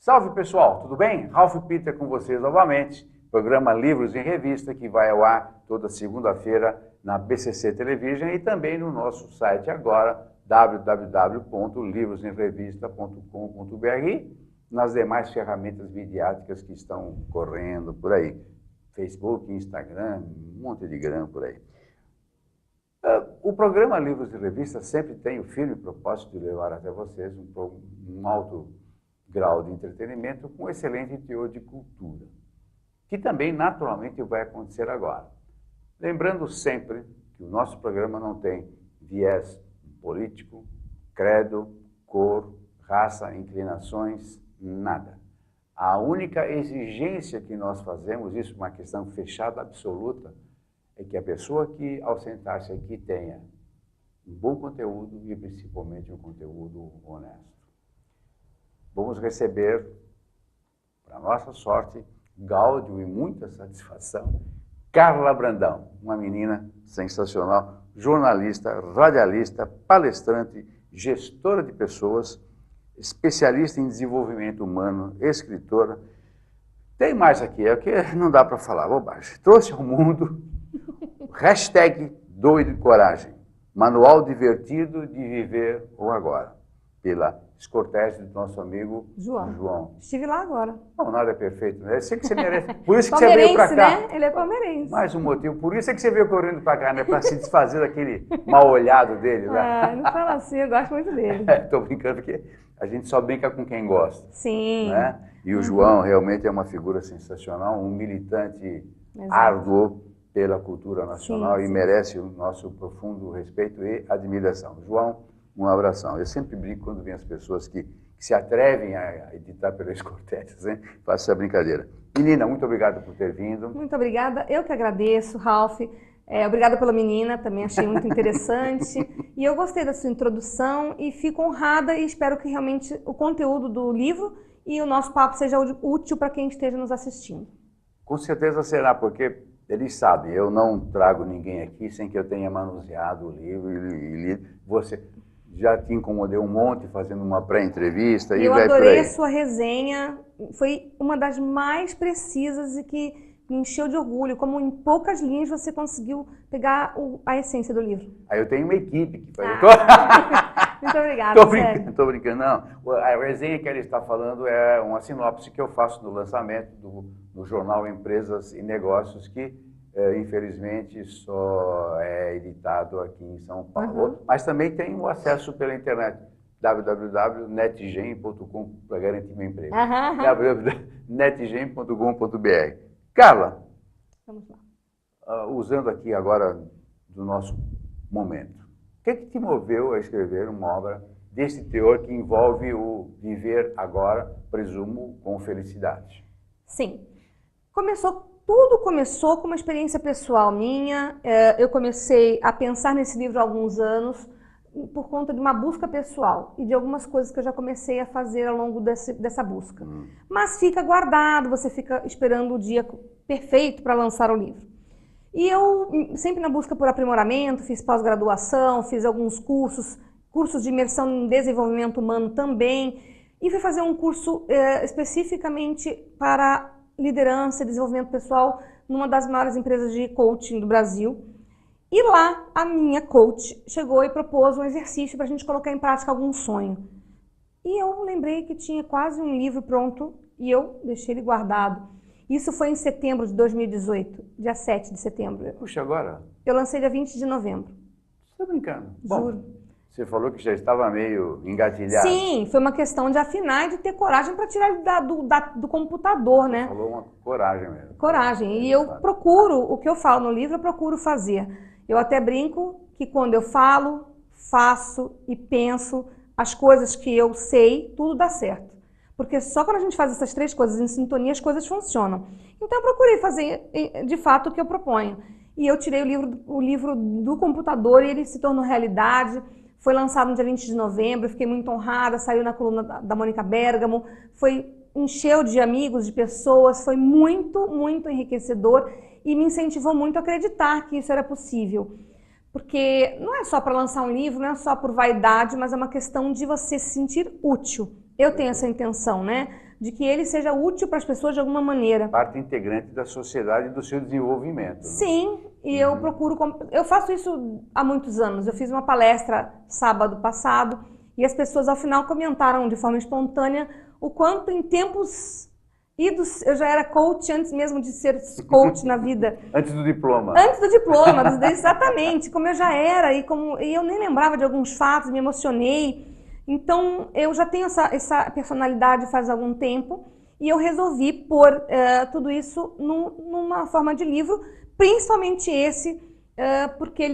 Salve pessoal, tudo bem? Ralph Peter com vocês novamente, programa Livros em Revista que vai ao ar toda segunda-feira na BCC Television e também no nosso site agora, www.livrosemrevista.com.br, nas demais ferramentas midiáticas que estão correndo por aí, Facebook, Instagram, um monte de grana por aí. O programa Livros em Revista sempre tem o firme propósito de levar até vocês um alto grau de entretenimento com excelente teor de cultura, que também naturalmente vai acontecer agora. Lembrando sempre que o nosso programa não tem viés político, credo, cor, raça, inclinações, nada. A única exigência que nós fazemos, isso é uma questão fechada, absoluta, é que a pessoa que, ao sentar-se aqui, tenha um bom conteúdo e principalmente um conteúdo honesto. Vamos receber, para nossa sorte, gáudio e muita satisfação, Carla Brandão, uma menina sensacional, jornalista, radialista, palestrante, gestora de pessoas, especialista em desenvolvimento humano, escritora. Tem mais aqui, é que não dá para falar, bobagem. Trouxe ao mundo hashtag Doido de Coragem, manual divertido de viver o agora, pela Escortese do nosso amigo João. Estive lá agora. Não, nada é perfeito, né? Eu sei que você merece. Por isso que você veio para cá. Né? Ele é palmeirense. Mais um motivo. Por isso é que você veio correndo para cá, né? Para se desfazer daquele mal olhado dele, né? Ah, não fala assim, eu gosto muito dele. Tô brincando porque a gente só brinca com quem gosta. Sim. Né? E o João realmente é uma figura sensacional, um militante árduo pela cultura nacional e merece o nosso profundo respeito e admiração. João, um abração. Eu sempre brinco quando vem as pessoas que se atrevem a editar pela Escortese, né? Faço essa brincadeira. Menina, muito obrigado por ter vindo. Muito obrigada. Eu que agradeço, Ralph. Obrigada pela menina, também achei muito interessante. E eu gostei da sua introdução e fico honrada e espero que realmente o conteúdo do livro e o nosso papo seja útil para quem esteja nos assistindo. Com certeza será, porque eles sabem, eu não trago ninguém aqui sem que eu tenha manuseado o livro e lido. Você já te incomodei um monte fazendo uma pré-entrevista. Eu adorei a sua resenha, foi uma das mais precisas e que me encheu de orgulho, como em poucas linhas você conseguiu pegar a essência do livro. Aí eu tenho uma equipe que faz. Muito obrigada. Tô brincando, não. A resenha que ele está falando é uma sinopse que eu faço no lançamento do jornal Empresas e Negócios, que infelizmente só é editado aqui em São Paulo, mas também tem o acesso pela internet, www.netgen.com para garantir meu emprego, www.netgen.com.br. Carla, vamos lá. Usando aqui agora do nosso momento, o que te moveu a escrever uma obra desse teor que envolve o viver agora, presumo, com felicidade? Sim. Tudo começou com uma experiência pessoal minha. Eu comecei a pensar nesse livro há alguns anos por conta de uma busca pessoal e de algumas coisas que eu já comecei a fazer ao longo dessa busca. Mas fica guardado, você fica esperando o dia perfeito para lançar o livro. E eu, sempre na busca por aprimoramento, fiz pós-graduação, fiz alguns cursos de imersão em desenvolvimento humano também, e fui fazer um curso especificamente para liderança e desenvolvimento pessoal numa das maiores empresas de coaching do Brasil. E lá a minha coach chegou e propôs um exercício para a gente colocar em prática algum sonho. E eu lembrei que tinha quase um livro pronto e eu deixei ele guardado. Isso foi em setembro de 2018, dia 7 de setembro. Puxa, agora? Eu lancei dia 20 de novembro. Você está brincando? Juro. Bom, você falou que já estava meio engatilhado. Sim, foi uma questão de afinar e de ter coragem para tirar ele do computador, né? Você falou uma coragem mesmo. Coragem. E eu procuro, o que eu falo no livro, eu procuro fazer. Eu até brinco que quando eu falo, faço e penso as coisas que eu sei, tudo dá certo. Porque só quando a gente faz essas três coisas em sintonia, as coisas funcionam. Então eu procurei fazer, de fato, o que eu proponho. E eu tirei o livro do computador e ele se tornou realidade. Foi lançado no dia 20 de novembro, eu fiquei muito honrada, saiu na coluna da Mônica Bergamo, encheu de amigos, de pessoas, foi muito, muito enriquecedor e me incentivou muito a acreditar que isso era possível. Porque não é só para lançar um livro, não é só por vaidade, mas é uma questão de você se sentir útil. Eu tenho essa intenção, né? de que ele seja útil para as pessoas de alguma maneira. Parte integrante da sociedade e do seu desenvolvimento. Né? Sim, e eu procuro... Eu faço isso há muitos anos. Eu fiz uma palestra sábado passado e as pessoas ao final comentaram de forma espontânea o quanto em tempos idos, eu já era coach antes mesmo de ser coach na vida. Antes do diploma. Antes do diploma, exatamente, como eu já era e eu nem lembrava de alguns fatos, me emocionei. Então, eu já tenho essa personalidade faz algum tempo e eu resolvi pôr tudo isso numa forma de livro, principalmente esse, porque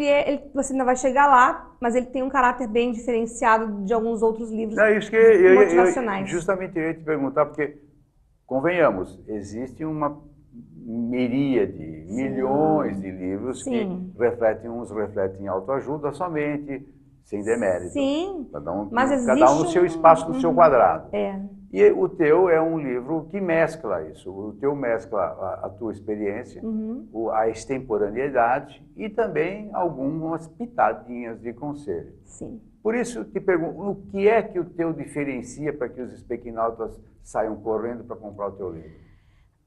você ainda vai chegar lá, mas ele tem um caráter bem diferenciado de alguns outros livros motivacionais. Justamente eu ia te perguntar, porque, convenhamos, existe uma miríade, milhões de livros que uns refletem autoajuda somente, sem demérito. Sim, cada um existe no seu espaço, no seu quadrado. É. E o teu é um livro que mescla isso. O teu mescla a tua experiência, a extemporaneidade e também algumas pitadinhas de conselho. Sim. Por isso, te pergunto, o que é que o teu diferencia para que os speakinautas saiam correndo para comprar o teu livro?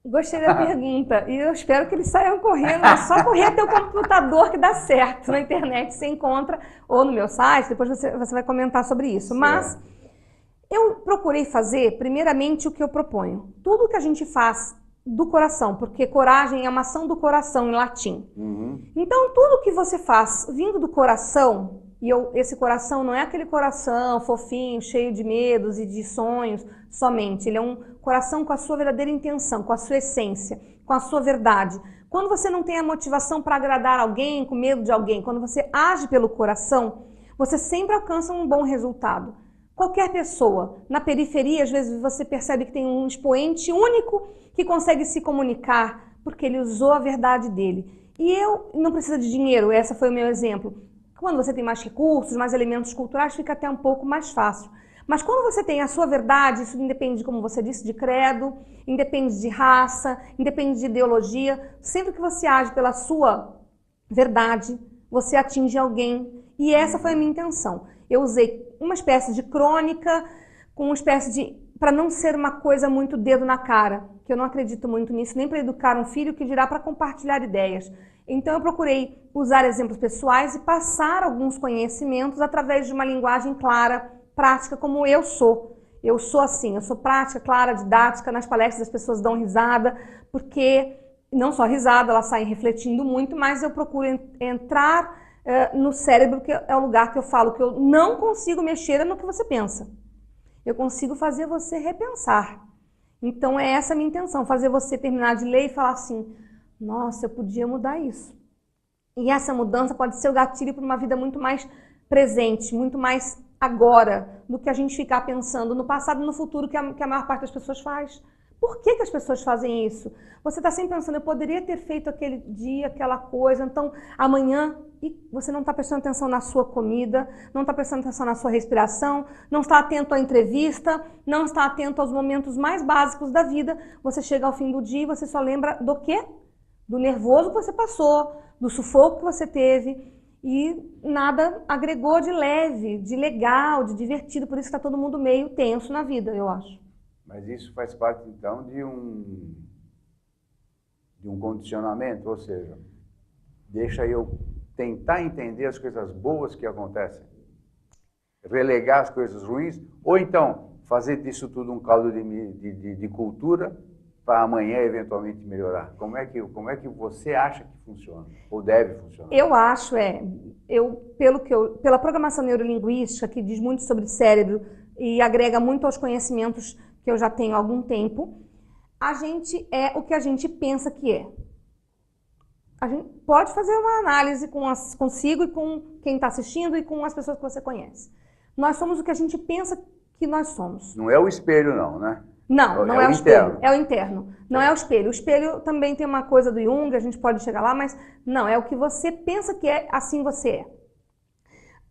Gostei da pergunta e eu espero que eles saiam correndo. É só correr até o computador que dá certo. Na internet você encontra, ou no meu site, depois você vai comentar sobre isso. Mas eu procurei fazer, primeiramente, o que eu proponho. Tudo que a gente faz do coração, porque coragem é uma ação do coração em latim. Então, tudo que você faz vindo do coração, e esse coração não é aquele coração fofinho, cheio de medos e de sonhos somente. Ele é um coração com a sua verdadeira intenção, com a sua essência, com a sua verdade. Quando você não tem a motivação para agradar alguém, com medo de alguém, quando você age pelo coração, você sempre alcança um bom resultado. Qualquer pessoa, na periferia, às vezes você percebe que tem um expoente único que consegue se comunicar, porque ele usou a verdade dele. E não precisa de dinheiro, esse foi o meu exemplo. Quando você tem mais recursos, mais elementos culturais, fica até um pouco mais fácil. Mas quando você tem a sua verdade, isso independe, como você disse, de credo, independe de raça, independe de ideologia. Sempre que você age pela sua verdade, você atinge alguém. E essa foi a minha intenção. Eu usei uma espécie de crônica, com uma espécie de... para não ser uma coisa muito dedo na cara, que eu não acredito muito nisso, nem para educar um filho, que dirá para compartilhar ideias. Então eu procurei usar exemplos pessoais e passar alguns conhecimentos através de uma linguagem clara, prática, como eu sou. Eu sou assim, eu sou prática, clara, didática. Nas palestras as pessoas dão risada, porque não só risada, elas saem refletindo muito, mas eu procuro entrar no cérebro, que é o lugar que eu falo que eu não consigo mexer no que você pensa. Eu consigo fazer você repensar. Então é essa a minha intenção, fazer você terminar de ler e falar assim, nossa, eu podia mudar isso. E essa mudança pode ser o gatilho para uma vida muito mais presente, muito mais agora, do que a gente ficar pensando no passado e no futuro, que a maior parte das pessoas faz. Por que as pessoas fazem isso? Você está sempre pensando, eu poderia ter feito aquele dia, aquela coisa, então amanhã, e você não está prestando atenção na sua comida, não está prestando atenção na sua respiração, não está atento à entrevista, não está atento aos momentos mais básicos da vida. Você chega ao fim do dia e você só lembra do quê? Do nervoso que você passou, do sufoco que você teve, e nada agregou de leve, de legal, de divertido. Por isso que está todo mundo meio tenso na vida, eu acho. Mas isso faz parte, então, de um condicionamento, ou seja, deixa eu tentar entender as coisas boas que acontecem, relegar as coisas ruins, ou então fazer disso tudo um caldo de cultura para amanhã eventualmente melhorar. Como é que você acha que funciona, ou deve funcionar? Eu acho, pela programação neurolinguística, que diz muito sobre cérebro e agrega muito aos conhecimentos que eu já tenho há algum tempo, a gente é o que a gente pensa que é. A gente pode fazer uma análise consigo e com quem está assistindo e com as pessoas que você conhece. Nós somos o que a gente pensa que nós somos. Não é o espelho, não, né? Não, não é o espelho, é o interno. Não é o espelho. O espelho também tem uma coisa do Jung, a gente pode chegar lá, mas não, é o que você pensa que é, assim você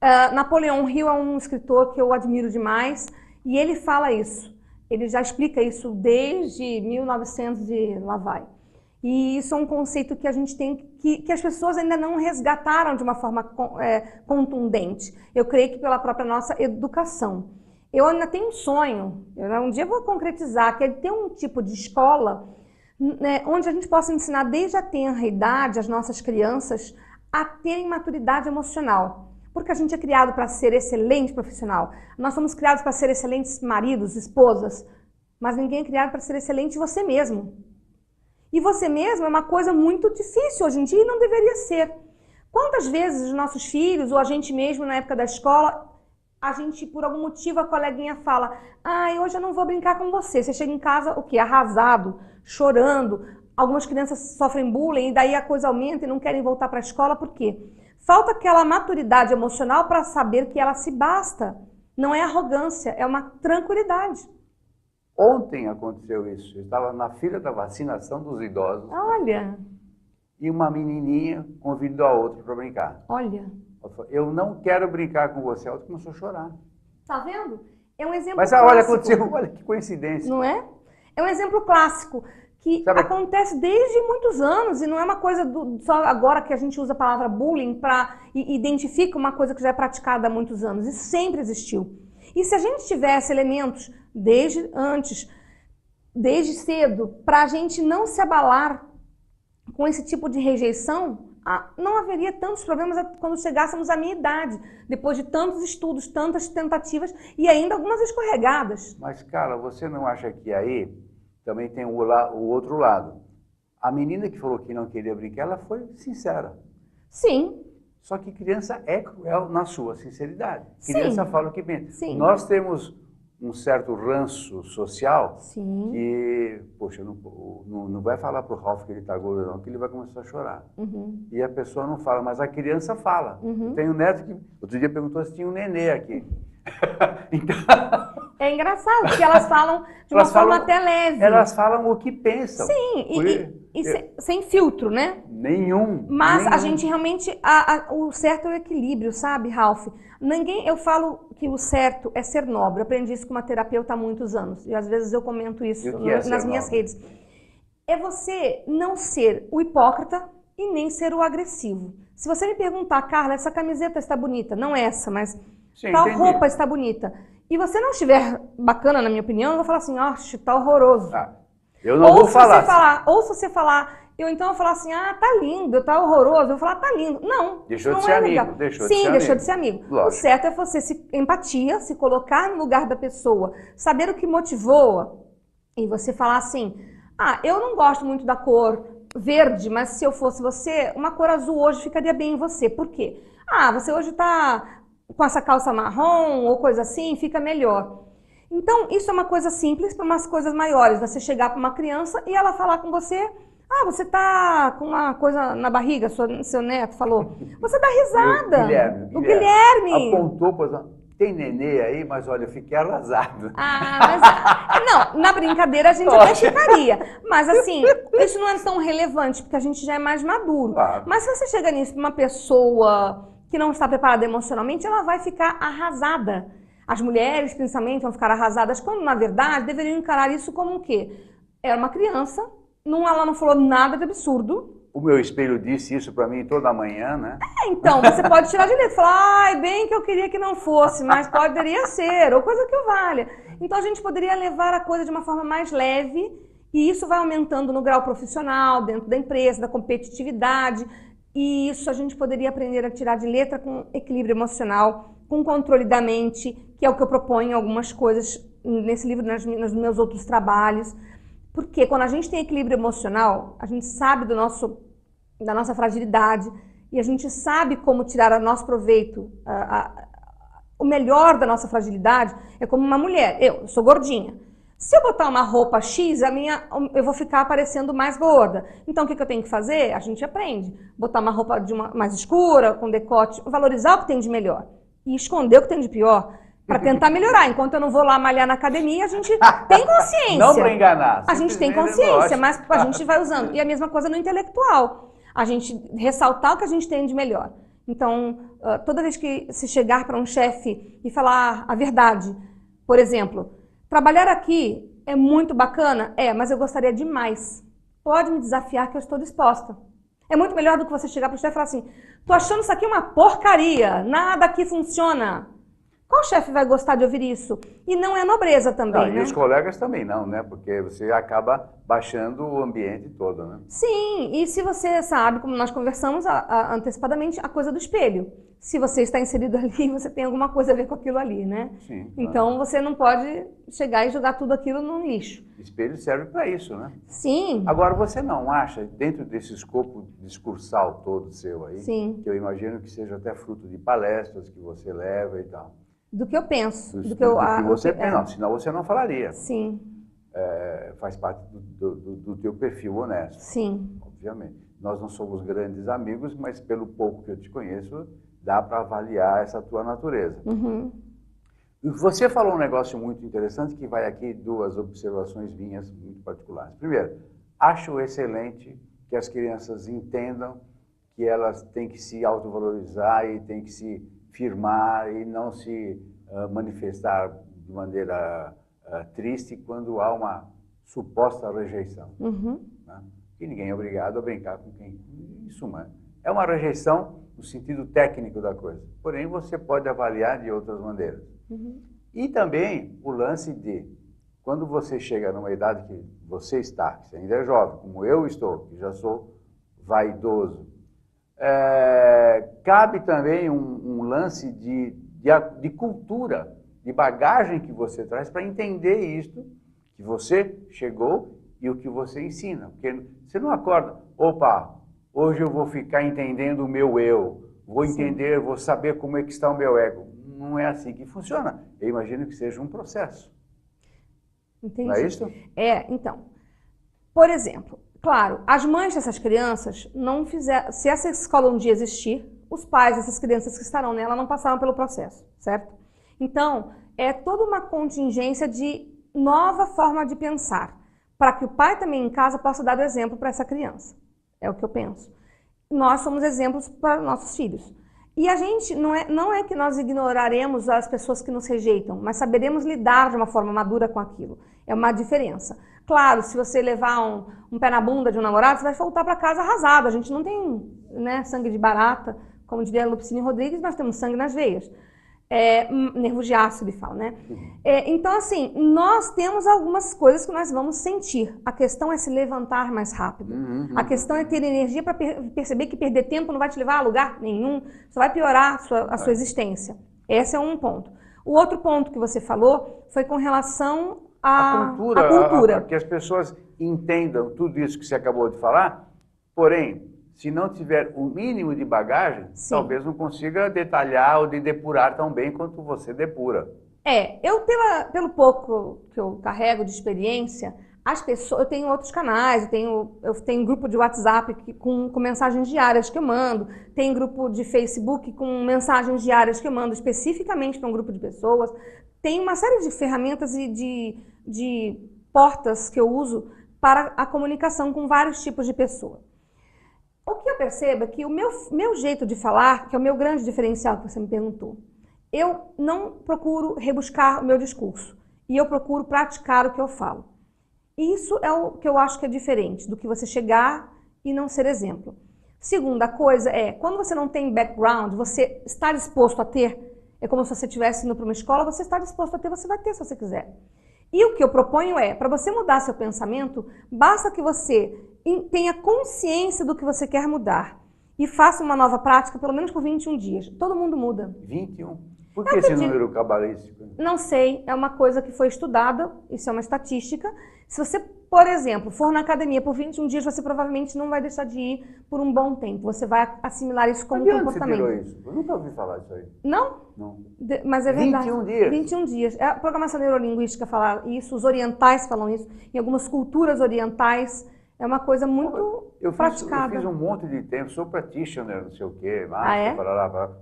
é. Napoleão Hill é um escritor que eu admiro demais e ele fala isso. Ele já explica isso desde 1900 e lá vai. E isso é um conceito que a gente tem, que as pessoas ainda não resgataram de uma forma contundente. Eu creio que pela própria nossa educação. Eu ainda tenho um sonho, um dia eu vou concretizar, que é ter um tipo de escola, né, onde a gente possa ensinar desde a tenra idade as nossas crianças a terem maturidade emocional. Porque a gente é criado para ser excelente profissional. Nós somos criados para ser excelentes maridos, esposas, mas ninguém é criado para ser excelente você mesmo. E você mesmo é uma coisa muito difícil hoje em dia e não deveria ser. Quantas vezes os nossos filhos, ou a gente mesmo na época da escola, a gente, por algum motivo, a coleguinha fala: hoje eu não vou brincar com você. Você chega em casa, o quê? Arrasado, chorando. Algumas crianças sofrem bullying e daí a coisa aumenta e não querem voltar para a escola. Por quê? Falta aquela maturidade emocional para saber que ela se basta. Não é arrogância, é uma tranquilidade. Ontem aconteceu isso. Eu estava na fila da vacinação dos idosos. Olha. E uma menininha convidou a outra para brincar. Olha. Ela falou: eu não quero brincar com você. A outra começou a chorar. Tá vendo? É um exemplo Mas clássico. olha, aconteceu, olha que coincidência. Não é? É um exemplo clássico que acontece desde muitos anos e não é uma coisa só agora que a gente usa a palavra bullying para identifica uma coisa que já é praticada há muitos anos. Isso sempre existiu. E se a gente tivesse elementos desde antes, desde cedo, para a gente não se abalar com esse tipo de rejeição, não haveria tantos problemas quando chegássemos à minha idade, depois de tantos estudos, tantas tentativas e ainda algumas escorregadas. Mas, Carla, você não acha que aí também tem o outro lado? A menina que falou que não queria brincar, ela foi sincera. Sim. Só que criança é cruel na sua sinceridade. Criança fala o que pensa. Sim. Nós temos um certo ranço social. Sim. Que, poxa, não vai falar para o Ralf que ele está gordo não, que ele vai começar a chorar. Uhum. E a pessoa não fala, mas a criança fala. Uhum. Tem um neto que outro dia perguntou se tinha um nenê aqui. Então... É engraçado, porque elas falam de uma forma até leve. Elas falam o que pensam. Sim, sem filtro, né? Nenhum. Mas a gente realmente, o certo é o equilíbrio, sabe, Ralf? Eu falo que o certo é ser nobre. Eu aprendi isso com uma terapeuta há muitos anos. E às vezes eu comento isso nas minhas redes. É você não ser o hipócrita e nem ser o agressivo. Se você me perguntar: Carla, essa camiseta está bonita. Não essa, mas tal roupa está bonita. E você não estiver bacana, na minha opinião, eu vou falar assim: tá horroroso. Eu não vou falar. Ou se você falar, eu vou falar assim: tá lindo, tá horroroso. Eu vou falar: tá lindo. Não. Deixou de ser amigo. Deixou de ser amigo. Lógico. O certo é você empatia, se colocar no lugar da pessoa, saber o que motivou e você falar assim: eu não gosto muito da cor verde, mas se eu fosse você, uma cor azul hoje ficaria bem em você. Por quê? Você hoje tá com essa calça marrom ou coisa assim, fica melhor. Então, isso é uma coisa simples para umas coisas maiores. Você chegar para uma criança e ela falar com você: você tá com uma coisa na barriga, seu neto falou. Você dá risada. O Guilherme. Apontou, tem nenê aí, mas olha, eu fiquei arrasado. Não, na brincadeira a gente até ficaria. Mas assim, isso não é tão relevante, porque a gente já é mais maduro. Claro. Mas se você chega nisso para uma pessoa que não está preparada emocionalmente, ela vai ficar arrasada. As mulheres, principalmente, vão ficar arrasadas, quando, na verdade, deveriam encarar isso como o quê? Era uma criança, ela não falou nada de absurdo. O meu espelho disse isso para mim toda manhã, né? Então, você pode tirar de letra e falar: bem que eu queria que não fosse, mas poderia ser, ou coisa que o valha. Então, a gente poderia levar a coisa de uma forma mais leve, e isso vai aumentando no grau profissional, dentro da empresa, da competitividade. E isso a gente poderia aprender a tirar de letra com equilíbrio emocional, com controle da mente, que é o que eu proponho em algumas coisas nesse livro, nos meus outros trabalhos. Porque quando a gente tem equilíbrio emocional, a gente sabe da nossa fragilidade e a gente sabe como tirar o nosso proveito. O melhor da nossa fragilidade é como uma mulher. Eu sou gordinha. Se eu botar uma roupa X, eu vou ficar parecendo mais gorda. Então, o que eu tenho que fazer? A gente aprende. Botar uma roupa mais escura, com decote, valorizar o que tem de melhor. E esconder o que tem de pior, para tentar melhorar. Enquanto eu não vou lá malhar na academia, a gente tem consciência. Não para enganar. A gente tem consciência, mas a gente vai usando. E a mesma coisa no intelectual. A gente ressaltar o que a gente tem de melhor. Então, toda vez que se chegar para um chefe e falar a verdade, por exemplo: trabalhar aqui é muito bacana? Mas eu gostaria de mais. Pode me desafiar que eu estou disposta. É muito melhor do que você chegar para o chefe e falar assim: tô achando isso aqui uma porcaria, nada aqui funciona. Qual chefe vai gostar de ouvir isso? E não é nobreza também, Não, né? e os colegas também não, né? Porque você acaba baixando o ambiente todo, né? Sim, e se você sabe, como nós conversamos antecipadamente, a coisa do espelho. Se você está inserido ali, você tem alguma coisa a ver com aquilo ali, né? Sim. Então você não pode chegar e jogar tudo aquilo no lixo. Espelho serve para isso, né? Sim. Agora, você não acha, dentro desse escopo discursal todo seu aí, Sim. que eu imagino que seja até fruto de palestras que você leva e tal. Do que eu penso. Do que você pensa, não, senão você não falaria. Sim. Faz parte do teu perfil honesto. Sim. Obviamente. Nós não somos grandes amigos, mas pelo pouco que eu te conheço, dá para avaliar essa tua natureza. Uhum. Você falou um negócio muito interessante que vai aqui 2 observações minhas muito particulares. Primeiro, acho excelente que as crianças entendam que elas têm que se autovalorizar e têm que se firmar e não se manifestar de maneira triste quando há uma suposta rejeição. Uhum. Né? Que ninguém é obrigado a brincar com quem... Em suma, é uma rejeição no sentido técnico da coisa. Porém, você pode avaliar de outras maneiras. Uhum. E também o lance de, quando você chega numa idade que você está, que você ainda é jovem, como eu estou, que já sou vaidoso, cabe também um lance de cultura, de bagagem que você traz para entender isto, que você chegou e o que você ensina. Porque você não acorda, opa, hoje eu vou ficar entendendo o meu eu, vou entender, vou saber como é que está o meu ego. Não é assim que funciona. Eu imagino que seja um processo. Entendi. Não é isso? Então, por exemplo, claro, as mães dessas crianças não fizeram, se essa escola um dia existir, os pais dessas crianças que estarão nela não passaram pelo processo, certo? Então, é toda uma contingência de nova forma de pensar, para que o pai também em casa possa dar o exemplo para essa criança. É o que eu penso. Nós somos exemplos para nossos filhos. E a gente, não é que nós ignoraremos as pessoas que nos rejeitam, mas saberemos lidar de uma forma madura com aquilo. É uma diferença. Claro, se você levar um pé na bunda de um namorado, você vai voltar para casa arrasado. A gente não tem, né, sangue de barata, como diria Lupicínio Rodrigues, nós temos sangue nas veias. Nervo de aço, ele fala, né? Então, assim, nós temos algumas coisas que nós vamos sentir. A questão é se levantar mais rápido. A questão é ter energia para perceber que perder tempo não vai te levar a lugar nenhum, só vai piorar a sua existência. Esse é um ponto. O outro ponto que você falou foi com relação à cultura. Que as pessoas entendam tudo isso que você acabou de falar, porém, se não tiver o mínimo de bagagem, sim, talvez não consiga detalhar ou depurar tão bem quanto você depura. Pelo pouco que eu carrego de experiência, as pessoas, eu tenho outros canais, eu tenho grupo de WhatsApp com mensagens diárias que eu mando, tem grupo de Facebook com mensagens diárias que eu mando especificamente para um grupo de pessoas, tem uma série de ferramentas e de portas que eu uso para a comunicação com vários tipos de pessoas. O que eu percebo é que o meu jeito de falar, que é o meu grande diferencial que você me perguntou, eu não procuro rebuscar o meu discurso e eu procuro praticar o que eu falo. Isso é o que eu acho que é diferente do que você chegar e não ser exemplo. Segunda coisa quando você não tem background, você está disposto a ter, é como se você estivesse indo para uma escola, você está disposto a ter, você vai ter se você quiser. E o que eu proponho para você mudar seu pensamento, basta que você tenha consciência do que você quer mudar e faça uma nova prática pelo menos por 21 dias. Todo mundo muda. 21? Por que esse número cabalístico? Não sei, é uma coisa que foi estudada, isso é uma estatística. Se você, por exemplo, for na academia por 21 dias, você provavelmente não vai deixar de ir por um bom tempo. Você vai assimilar isso como comportamento. Você tirou isso? Eu nunca ouvi falar disso aí. Não? Não. Mas é verdade. 21 dias? 21 dias. A programação neurolinguística fala isso, os orientais falam isso, em algumas culturas orientais. É uma coisa muito praticada. Eu fiz um monte de tempo, sou practitioner, não sei o quê,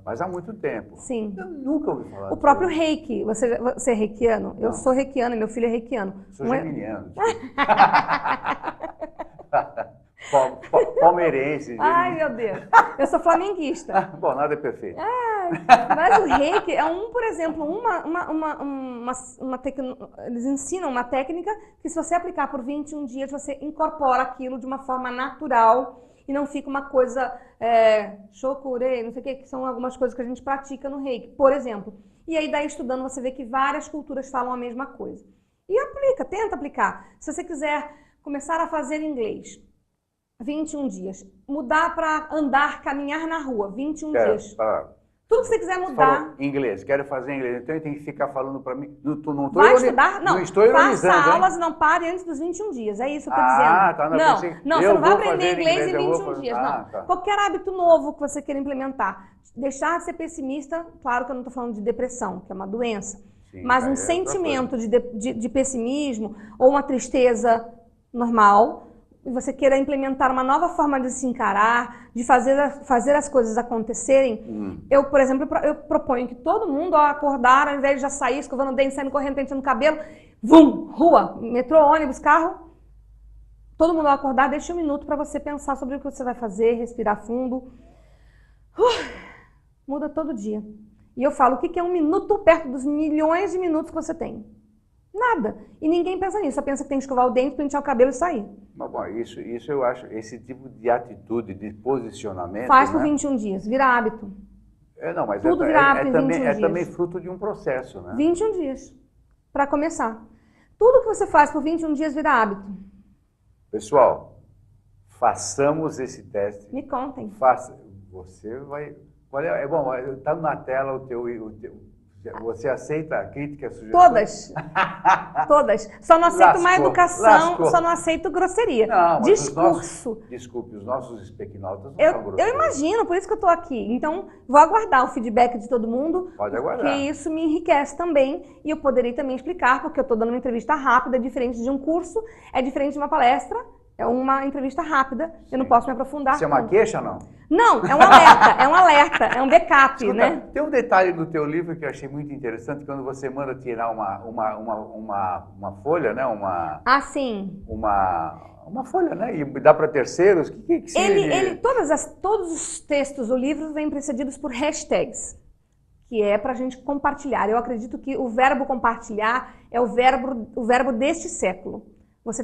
mas há muito tempo. Sim. Eu nunca ouvi falar disso. O próprio reiki, você é reikiano? Não. Eu sou reikiana, meu filho é reikiano. Sou geminiano. Palmeirense. Ai, meu Deus. Eu sou flamenguista. Bom, nada é perfeito. Mas o reiki é por exemplo, eles ensinam uma técnica que se você aplicar por 21 dias, você incorpora aquilo de uma forma natural e não fica uma coisa chokurei, não sei o que são algumas coisas que a gente pratica no reiki, por exemplo. E aí daí estudando você vê que várias culturas falam a mesma coisa. E aplica, tenta aplicar. Se você quiser começar a fazer inglês, 21 dias. Mudar para andar, caminhar na rua, 21 dias. Tudo que você quiser mudar. Inglês, quero fazer inglês. Então eu tenho que ficar falando para mim. Vai estudar? Não, estou ironizando, faça aulas e não pare antes dos 21 dias. É isso que eu estou dizendo. Tá, não, você não vai aprender inglês em 21 dias, não. Tá. Qualquer hábito novo que você queira implementar. Deixar de ser pessimista, claro que eu não estou falando de depressão, que é uma doença. Sim, mas um sentimento de pessimismo ou uma tristeza normal, e você queira implementar uma nova forma de se encarar, de fazer as coisas acontecerem, eu, por exemplo, eu proponho que todo mundo, ao acordar, ao invés de já sair escovando o dente, saindo correndo, penteando o cabelo, rua, metrô, ônibus, carro, todo mundo ao acordar, deixe um minuto para você pensar sobre o que você vai fazer, respirar fundo. Muda todo dia. E eu falo, o que é um minuto perto dos milhões de minutos que você tem? Nada. E ninguém pensa nisso, só pensa que tem que escovar o dente, pentear o cabelo e sair. Mas, bom, isso eu acho, esse tipo de atitude, de posicionamento... Faz por 21 dias, vira hábito. Não, mas tudo vira hábito em 21 dias. É também fruto de um processo, né? 21 dias, para começar. Tudo que você faz por 21 dias vira hábito. Pessoal, façamos esse teste. Me contem. Você vai... Bom, está na tela o teu... Você aceita críticas, sugestões? Todas. Só não aceito má educação, só não aceito grosseria. Não, discurso. Desculpe, os nossos speakinautas não são grosseiros. Eu imagino, por isso que eu estou aqui. Então, vou aguardar o feedback de todo mundo. Pode aguardar. Porque isso me enriquece também. E eu poderei também explicar, porque eu estou dando uma entrevista rápida, é diferente de um curso, é diferente de uma palestra. É uma entrevista rápida, eu não posso me aprofundar. Isso é uma queixa, não? Não, é um alerta, é um backup, escuta, né? Tem um detalhe no teu livro que eu achei muito interessante, quando você manda tirar uma folha, né? Sim. Uma folha, né? E dá para terceiros, o que seria? Todos os textos do livro vêm precedidos por hashtags, que é para a gente compartilhar. Eu acredito que o verbo compartilhar é o verbo deste século. Você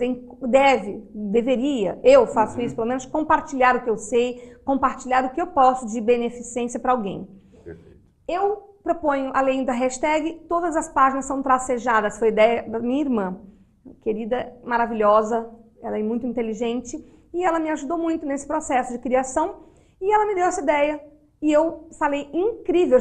deveria, eu faço isso pelo menos, compartilhar o que eu sei, compartilhar o que eu posso de beneficência para alguém. Perfeito. Eu proponho, além da hashtag, todas as páginas são tracejadas, foi ideia da minha irmã, querida, maravilhosa, ela é muito inteligente, e ela me ajudou muito nesse processo de criação, e ela me deu essa ideia, e eu falei, incrível,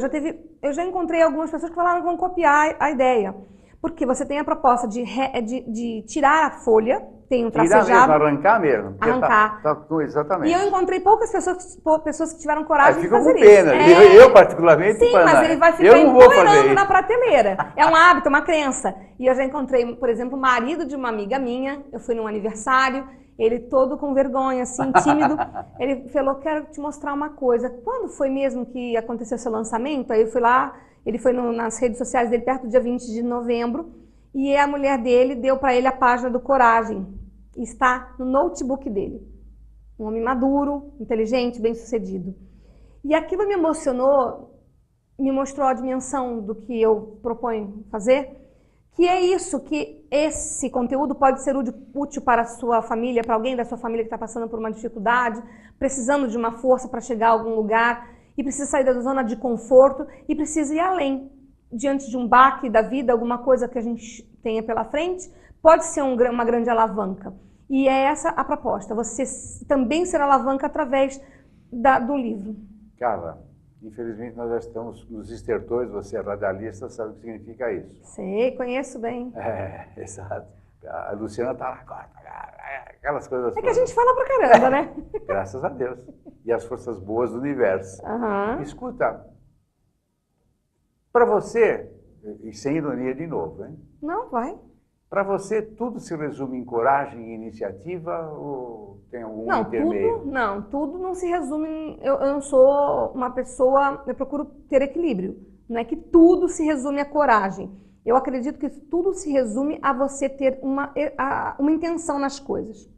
eu já encontrei algumas pessoas que falaram que vão copiar a ideia. Porque você tem a proposta de tirar a folha, tem um tracejado. Tirar mesmo, arrancar mesmo. Arrancar. Exatamente. E eu encontrei poucas pessoas que tiveram coragem de fazer isso. Ficam com pena. Eu particularmente... Sim, mas ele vai ficar empoeirando na prateleira. É um hábito, é uma crença. E eu já encontrei, por exemplo, o marido de uma amiga minha, eu fui num aniversário, ele todo com vergonha, assim, tímido. Ele falou, quero te mostrar uma coisa. Quando foi mesmo que aconteceu seu lançamento? Aí eu fui lá... Ele foi nas redes sociais dele perto do dia 20 de novembro e a mulher dele deu para ele a página do Coragem. Está no notebook dele. Um homem maduro, inteligente, bem-sucedido. E aquilo me emocionou, me mostrou a dimensão do que eu proponho fazer, que é isso, que esse conteúdo pode ser útil para a sua família, para alguém da sua família que está passando por uma dificuldade, precisando de uma força para chegar a algum lugar, e precisa sair da zona de conforto e precisa ir além. Diante de um baque da vida, alguma coisa que a gente tenha pela frente, pode ser uma grande alavanca. E é essa a proposta, você também ser alavanca através do livro. Carla, infelizmente nós já estamos nos estertores, você é radialista, sabe o que significa isso? Sei, conheço bem. Exato. A Luciana está lá, aquelas coisas todas. É que a gente fala pra caramba, né? Graças a Deus. E as forças boas do universo. Escuta, para você, e sem ironia de novo, hein? Não, vai. Para você, tudo se resume em coragem e iniciativa ou tem algum intermeio? Tudo não se resume... Eu não sou uma pessoa... Eu procuro ter equilíbrio. Não é que tudo se resume à coragem. Eu acredito que tudo se resume a você ter uma intenção nas coisas.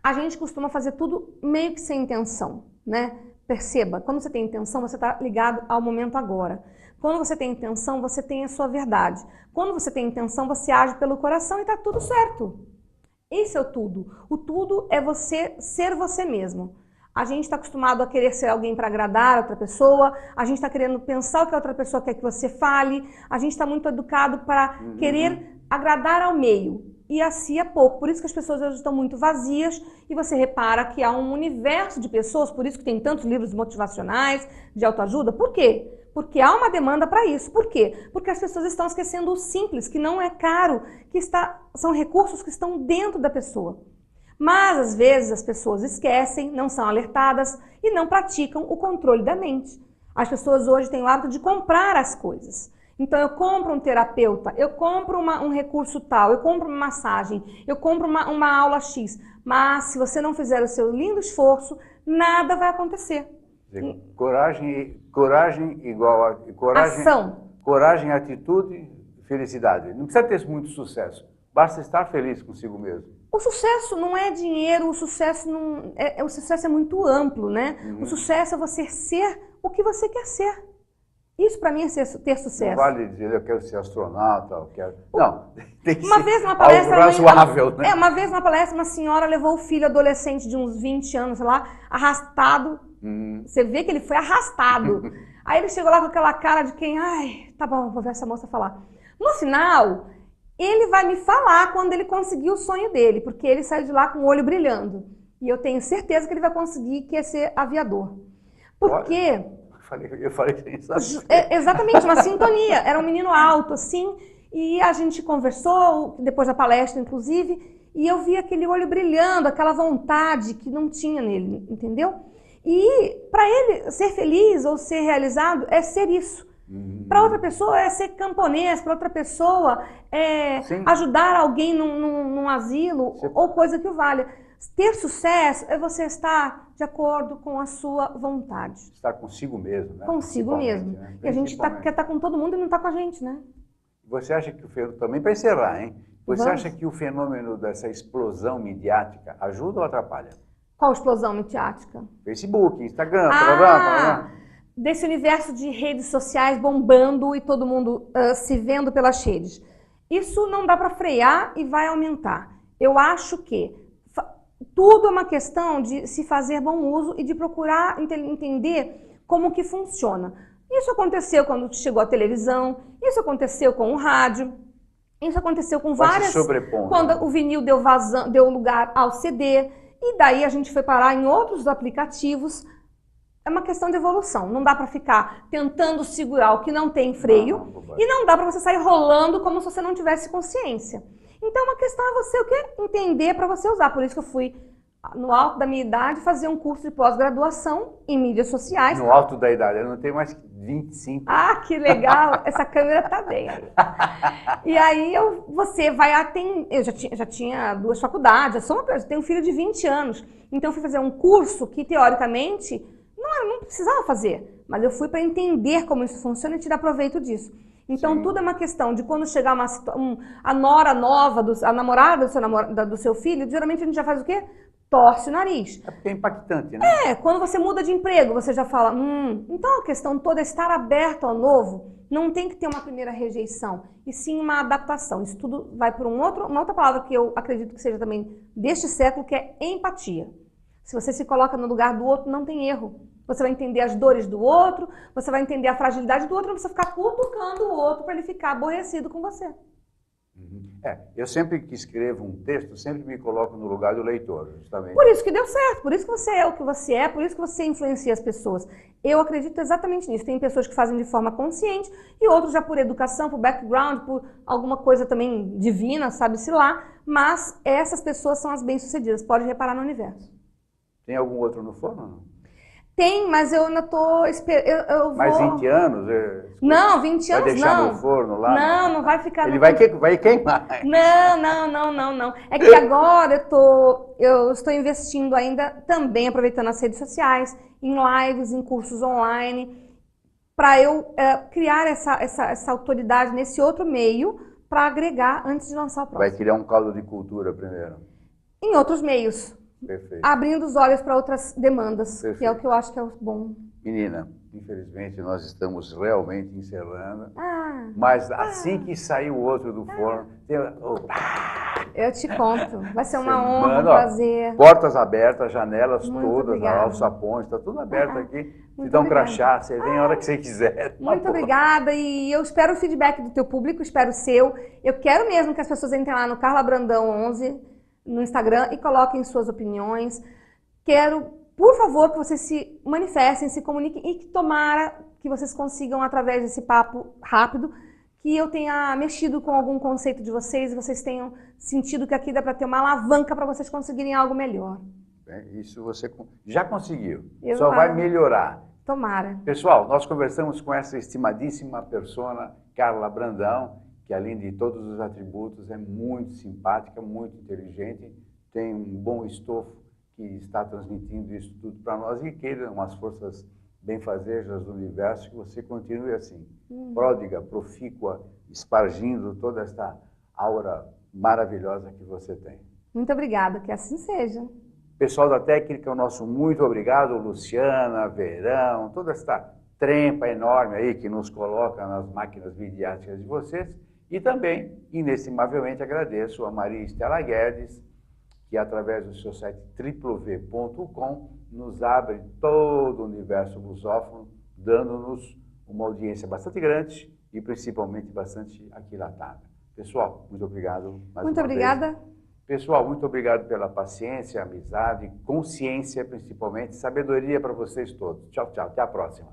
A gente costuma fazer tudo meio que sem intenção, né? Perceba, quando você tem intenção, você está ligado ao momento agora. Quando você tem intenção, você tem a sua verdade. Quando você tem intenção, você age pelo coração e está tudo certo. Esse é o tudo. O tudo é você ser você mesmo. A gente está acostumado a querer ser alguém para agradar a outra pessoa, a gente está querendo pensar o que a outra pessoa quer que você fale, a gente está muito educado para querer agradar ao meio. E a si é pouco. Por isso que as pessoas hoje estão muito vazias e você repara que há um universo de pessoas, por isso que tem tantos livros motivacionais, de autoajuda. Por quê? Porque há uma demanda para isso. Por quê? Porque as pessoas estão esquecendo o simples, que não é caro, são recursos que estão dentro da pessoa. Mas, às vezes, as pessoas esquecem, não são alertadas e não praticam o controle da mente. As pessoas hoje têm o hábito de comprar as coisas. Então, eu compro um terapeuta, eu compro um recurso tal, eu compro uma massagem, eu compro uma aula X. Mas, se você não fizer o seu lindo esforço, nada vai acontecer. Coragem igual a... Ação. Coragem, atitude, felicidade. Não precisa ter muito sucesso. Basta estar feliz consigo mesmo. O sucesso não é dinheiro, o sucesso é muito amplo, né? O sucesso é você ser o que você quer ser. Isso para mim é ter sucesso. Não vale dizer, eu quero ser astronauta, eu quero... Não, tem que uma ser vez numa palestra, algo razoável, né? Uma vez numa palestra, uma senhora levou o filho adolescente de uns 20 anos lá, arrastado. Você vê que ele foi arrastado. Aí ele chegou lá com aquela cara de quem, ai, tá bom, vou ver essa moça falar. No final, ele vai me falar quando ele conseguir o sonho dele, porque ele saiu de lá com o olho brilhando. E eu tenho certeza que ele vai conseguir, que é ser aviador. Porque... Eu falei sem saber. Exatamente, uma sintonia. Era um menino alto, assim, e a gente conversou, depois da palestra, inclusive, e eu vi aquele olho brilhando, aquela vontade que não tinha nele, entendeu? E para ele, ser feliz ou ser realizado é ser isso. Para outra pessoa é ser camponês, para outra pessoa é ajudar alguém num asilo ou coisa que o valha. Ter sucesso é você estar de acordo com a sua vontade. Estar consigo mesmo, né? Consigo mesmo. Né? E a gente quer estar com todo mundo e não está com a gente, né? Você acha que o fenômeno, também para encerrar, hein? Você Vamos. acha que o fenômeno dessa explosão midiática ajuda ou atrapalha? Qual explosão midiática? Facebook, Instagram, desse universo de redes sociais bombando e todo mundo se vendo pelas redes. Isso não dá para frear e vai aumentar. Eu acho que tudo é uma questão de se fazer bom uso e de procurar entender como que funciona. Isso aconteceu quando chegou a televisão, isso aconteceu com o rádio, isso aconteceu com várias... Quando o vinil deu lugar ao CD, e daí a gente foi parar em outros aplicativos. É uma questão de evolução. Não dá para ficar tentando segurar o que não tem freio e não dá para você sair rolando como se você não tivesse consciência. Então, uma questão é você entender para você usar. Por isso que eu fui, no alto da minha idade, fazer um curso de pós-graduação em mídias sociais. No alto da idade, eu não tenho mais 25. Ah, que legal! Essa câmera tá bem aí. E aí, você vai atender... Eu já tinha 2 faculdades, eu tenho um filho de 20 anos. Então, eu fui fazer um curso que, teoricamente, não precisava fazer. Mas eu fui para entender como isso funciona e tirar proveito disso. Então, tudo é uma questão de quando chegar a nora nova, a namorada do seu filho, geralmente a gente já faz o quê? Torce o nariz. É porque é impactante, né? Quando você muda de emprego, você já fala, Então, a questão toda é estar aberto ao novo. Não tem que ter uma primeira rejeição, e sim uma adaptação. Isso tudo vai por uma outra palavra que eu acredito que seja também deste século, que é empatia. Se você se coloca no lugar do outro, não tem erro. Você vai entender as dores do outro, você vai entender a fragilidade do outro, não precisa ficar cutucando o outro para ele ficar aborrecido com você. Eu sempre que escrevo um texto, sempre me coloco no lugar do leitor, justamente. Por isso que deu certo, por isso que você é o que você é, por isso que você influencia as pessoas. Eu acredito exatamente nisso. Tem pessoas que fazem de forma consciente e outros já por educação, por background, por alguma coisa também divina, sabe-se lá. Mas essas pessoas são as bem-sucedidas, pode reparar no universo. Tem algum outro no forno, não? Tem, mas eu ainda tô esperando. Mais 20 anos? Não, 20 anos não. Vai deixar no forno lá? Não vai ficar... Ele vai queimar. Não. É que agora eu estou investindo ainda, também aproveitando as redes sociais, em lives, em cursos online, para eu criar essa autoridade nesse outro meio, para agregar antes de lançar o próximo. Vai criar um caldo de cultura primeiro? Em outros meios. Perfeito. Abrindo os olhos para outras demandas, Perfeito. Que é o que eu acho que é o bom. Menina, infelizmente nós estamos realmente encerrando, mas assim que sair o outro do forno, Eu te conto. Vai ser uma Você honra, um manda, ó, prazer. portas abertas, janelas Muito todas, a obrigada. alçapões, está tudo aberto aqui. Te Muito dá um obrigada. crachá, você vem a hora que você quiser. tá Muito bom? obrigada e eu espero o feedback do teu público, espero o seu. Eu quero mesmo que as pessoas entrem lá no Carla Brandão 11 no Instagram e coloquem suas opiniões. Quero, por favor, que vocês se manifestem, se comuniquem e que tomara que vocês consigam, através desse papo rápido, que eu tenha mexido com algum conceito de vocês e vocês tenham sentido que aqui dá para ter uma alavanca para vocês conseguirem algo melhor. Isso você já conseguiu, Eu só vai acho. melhorar. Tomara. Pessoal, nós conversamos com essa estimadíssima persona, Carla Brandão, que além de todos os atributos é muito simpática, muito inteligente, tem um bom estofo que está transmitindo isso tudo para nós e queiram as forças benfazejas do universo que você continue assim, pródiga, profícua, espargindo toda esta aura maravilhosa que você tem. Muito obrigada, que assim seja. Pessoal da técnica, o nosso muito obrigado, Luciana, Verão, toda esta trempa enorme aí que nos coloca nas máquinas midiáticas de vocês. E também, inestimavelmente, agradeço a Maria Estela Guedes, que através do seu site www.com nos abre todo o universo lusófono, dando-nos uma audiência bastante grande e principalmente bastante aquilatada. Pessoal, muito obrigado mais Muito uma obrigada. vez. Pessoal, muito obrigado pela paciência, amizade, consciência principalmente, sabedoria para vocês todos. Tchau, tchau. Até a próxima.